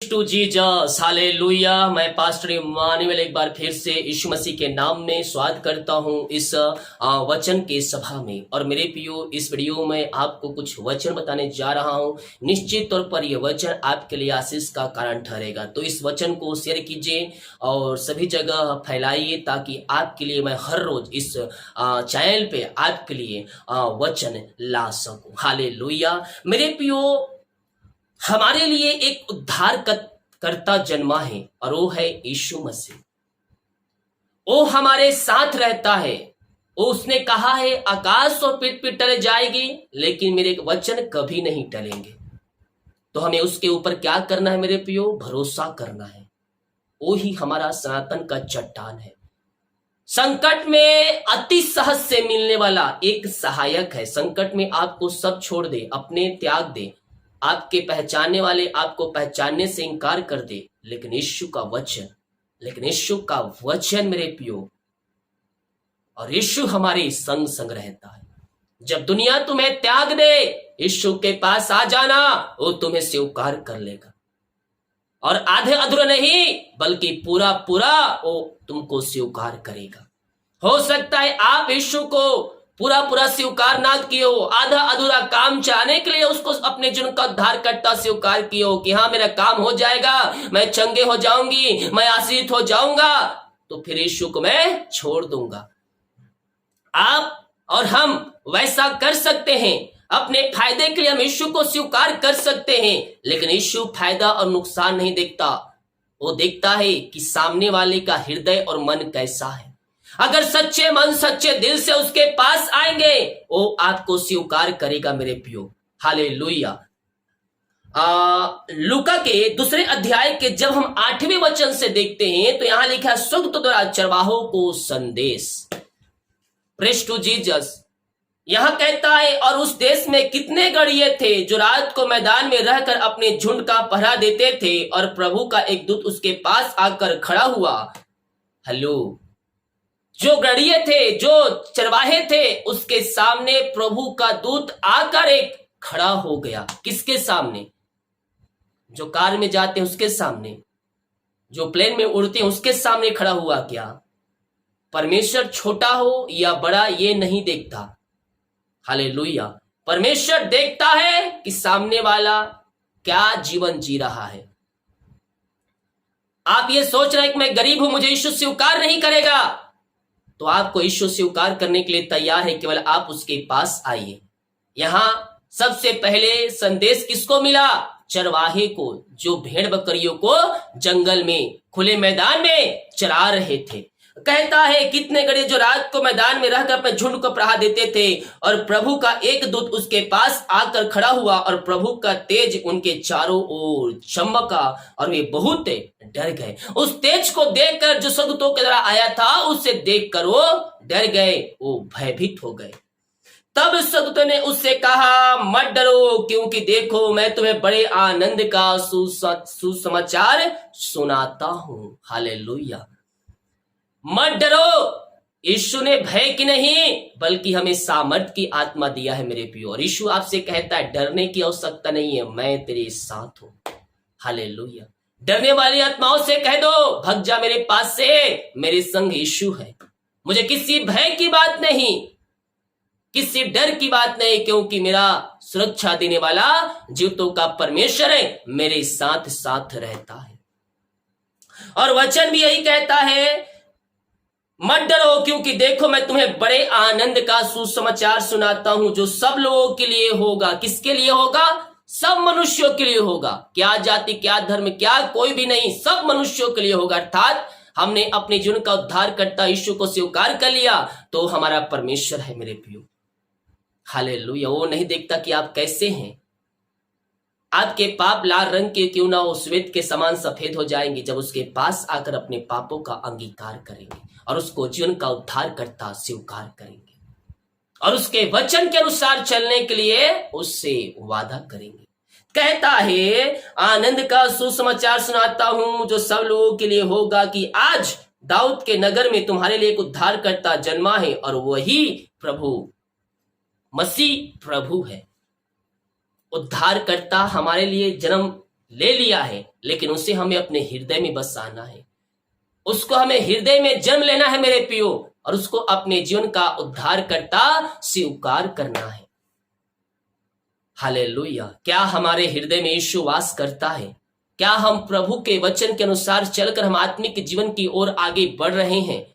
Praise to Jesus, hallelujah. मैं pastor Emmanuel एक बार फिर से यीशु मसीह के नाम में स्वागत करता हूं इस वचन के सभा में। और मेरे प्रियो, इस वीडियो में आपको कुछ वचन बताने जा रहा हूं। निश्चित तौर पर यह वचन आपके लिए आशीष का कारण ठहरेगा। तो इस वचन को शेयर कीजिए और सभी जगह फैलाइए, ताकि आपके लिए मैं हर रोज इस चैनल पे आपके लिए वचन ला सकूं। हालेलुया। मेरे प्रियो, हमारे लिए एक उद्धार करता जन्मा है और वो है यीशु मसीह। वो हमारे साथ रहता है। वो उसने कहा है, आकाश और पृथ्वी टल जाएगी लेकिन मेरे वचन कभी नहीं टलेंगे। तो हमें उसके ऊपर क्या करना है मेरे प्रियो? भरोसा करना है। वो ही हमारा सनातन का चट्टान है। संकट में अति सहज से मिलने वाला एक सहायक है। संकट में आपको सब छोड़ दे, अपने त्याग दे, आपके पहचानने वाले आपको पहचानने से इंकार कर दे, लेकिन यीशु का वचन मेरे प्रियो, और यीशु हमारे संग संग रहता है। जब दुनिया तुम्हें त्याग दे, यीशु के पास आ जाना, वो तुम्हें स्वीकार कर लेगा। और आधे अधूरा नहीं बल्कि पूरा पूरा वो तुमको स्वीकार करेगा। हो सकता है आप यीशु को पूरा पूरा स्वीकार ना किए हो, आधा अधूरा काम चाहने के लिए उसको अपने जीवन का उद्धार करता स्वीकार किए हो कि हाँ मेरा काम हो जाएगा, मैं चंगे हो जाऊंगी, मैं आशीष हो जाऊंगा, तो फिर यीशु को मैं छोड़ दूंगा। आप और हम वैसा कर सकते हैं। अपने फायदे के लिए हम यीशु को स्वीकार कर सकते हैं, लेकिन यीशु फायदा और नुकसान नहीं देखता। वो देखता है कि सामने वाले का हृदय और मन कैसा है। अगर सच्चे मन सच्चे दिल से उसके पास आएंगे, वो आपको स्वीकार करेगा मेरे प्रियो। हालेलुया। लूका के दूसरे अध्याय के जब हम 8वें वचन से देखते हैं तो यहां लिखा, स्वर्गदूत द्वारा चरवाहों को संदेश। Praise to Jesus. यहां कहता है, और उस देश में कितने गढ़िए थे जो रात को मैदान में रहकर अपने झुंड का पहरा देते थे, और प्रभु का एक दूत उसके पास आकर खड़ा हुआ। हेलो। जो गढ़िए थे, जो चरवाहे थे, उसके सामने प्रभु का दूत आकर एक खड़ा हो गया। किसके सामने? जो कार में जाते हैं उसके सामने, जो प्लेन में उड़ते हैं उसके सामने खड़ा हुआ। क्या परमेश्वर छोटा हो या बड़ा ये नहीं देखता। हालेलुया। परमेश्वर देखता है कि सामने वाला क्या जीवन जी रहा है। आप ये सोच रहे हैं कि मैं गरीब हूं, मुझे यीशु स्वीकार नहीं करेगा, तो आपको यीशु स्वीकार करने के लिए तैयार है, केवल आप उसके पास आइए। यहां सबसे पहले संदेश किसको मिला? चरवाहे को, जो भेड़ बकरियों को जंगल में खुले मैदान में चरा रहे थे। कहता है, कितने गड़े जो रात को मैदान में रहकर अपने झुंड को प्रहा देते थे, और प्रभु का एक दूत उसके पास आकर खड़ा हुआ, और प्रभु का तेज उनके चारों ओर चमका और वे बहुत डर गए। उस तेज को देखकर जो स्वर्गदूतों के द्वारा आया था, उससे देखकर वो डर गए, वो भयभीत हो गए। तब स्वर्गदूत ने उससे कहा, मत डरो, क्योंकि देखो मैं तुम्हें बड़े आनंद का सुसमाचार सुनाता हूं। हालेलुया। मत डरो। यीशु ने भय की नहीं बल्कि हमें सामर्थ की आत्मा दिया है मेरे प्रियो। और यीशु आपसे कहता है, डरने की आवश्यकता नहीं है, मैं तेरे साथ हूं। हालेलुया। डरने वाली आत्माओं से कह दो, भाग जा मेरे पास से, मेरे संग यीशु है। मुझे किसी भय की बात नहीं, किसी डर की बात नहीं, क्योंकि मेरा सुरक्षा देने वाला जीवतों का परमेश्वर है, मेरे साथ साथ रहता है। और वचन भी यही कहता है, मत डरो, क्योंकि देखो मैं तुम्हें बड़े आनंद का सुसमाचार सुनाता हूं, जो सब लोगों के लिए होगा। किसके लिए होगा? सब मनुष्यों के लिए होगा। क्या जाति, क्या धर्म, क्या कोई भी नहीं, सब मनुष्यों के लिए होगा। अर्थात हमने अपने जीवन का उद्धार करता यीशु को स्वीकार कर लिया तो हमारा परमेश्वर है मेरे प्रियो। हालेलुया। वो नहीं देखता कि आप कैसे हैं। आपके पाप लाल रंग के क्यों ना हो, श्वेत के समान सफेद हो जाएंगे जब उसके पास आकर अपने पापों का अंगीकार करेंगे और उसको जीवन का उद्धार करता स्वीकार करेंगे, और उसके वचन के अनुसार चलने के लिए उससे वादा करेंगे। कहता है, आनंद का सुसमाचार सुनाता हूं, जो सब लोगों के लिए होगा, कि आज दाऊद के नगर में तुम्हारे लिए एक उद्धारकर्ता जन्मा है, और वही प्रभु मसीह प्रभु है। उद्धारकर्ता हमारे लिए जन्म ले लिया है, लेकिन उसे हमें अपने हृदय में बसाना है। उसको हमें हृदय में जन्म लेना है मेरे प्रियो, और उसको अपने जीवन का उद्धारकर्ता स्वीकार करना है। हालेलुया। क्या हमारे हृदय में यीशु वास करता है? क्या हम प्रभु के वचन के अनुसार चलकर हम आत्मिक जीवन की ओर आगे बढ़ रहे हैं?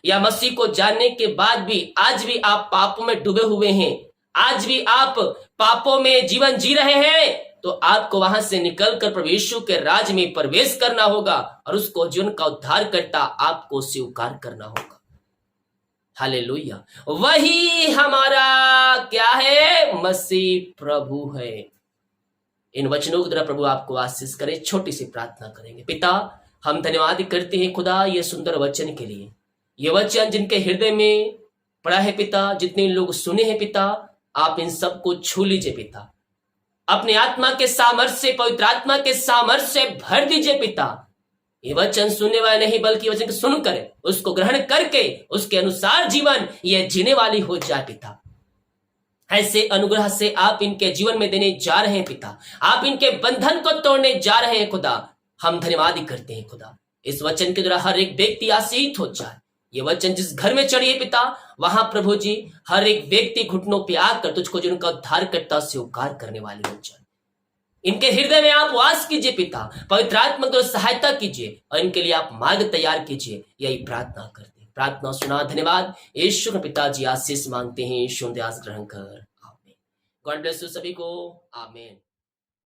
या मसीह को जानने के बाद भी आज भी आप पापों में डूबे हुए हैं, आज भी आप पापों में जीवन जी रहे हैं, तो आपको वहां से निकलकर प्रभु यीशु के राज में प्रवेश करना होगा और उसको जीवन का उद्धार करता आपको स्वीकार करना होगा। हालेलुया। वही हमारा क्या है? मसीह प्रभु है। इन वचनों के द्वारा प्रभु आपको आशीष करे। छोटी सी प्रार्थना करेंगे। पिता, हम धन्यवाद करते हैं खुदा ये सुंदर वचन के लिए। ये वचन जिनके हृदय में पड़ा है पिता, जितने लोग सुने हैं पिता, आप इन सबको छू लीजिए पिता। अपने आत्मा के सामर्थ्य से, पवित्र आत्मा के सामर्थ्य से भर दीजिए पिता। ये वचन सुनने वाले नहीं बल्कि वचन को सुनकर उसको ग्रहण करके उसके अनुसार जीवन ये जीने वाली हो जाए पिता। ऐसे अनुग्रह से आप इनके जीवन में देने जा रहे हैं पिता। आप इनके बंधन को तोड़ने जा रहे हैं खुदा। हम धन्यवाद करते हैं खुदा। इस वचन के द्वारा हर एक व्यक्ति आशीषित हो जाए। ये वचन जिस घर में चढ़िए पिता, वहां प्रभु जी हर एक व्यक्ति घुटनों पे आकर तुझको जो उनका उद्धार करता स्वीकार करने वाली हो जाए। इनके हृदय में आप वास कीजिए पिता, पवित्र आत्मा को सहायता कीजिए और इनके लिए आप मार्ग तैयार कीजिए। यही प्रार्थना करते हैं। प्रार्थना सुना। धन्यवाद। यीशु के पिताजी आशीष मांगते हैं। यीशु ग्रहण कर। आमीन। गॉड ब्लेस यू सभी को। आमीन।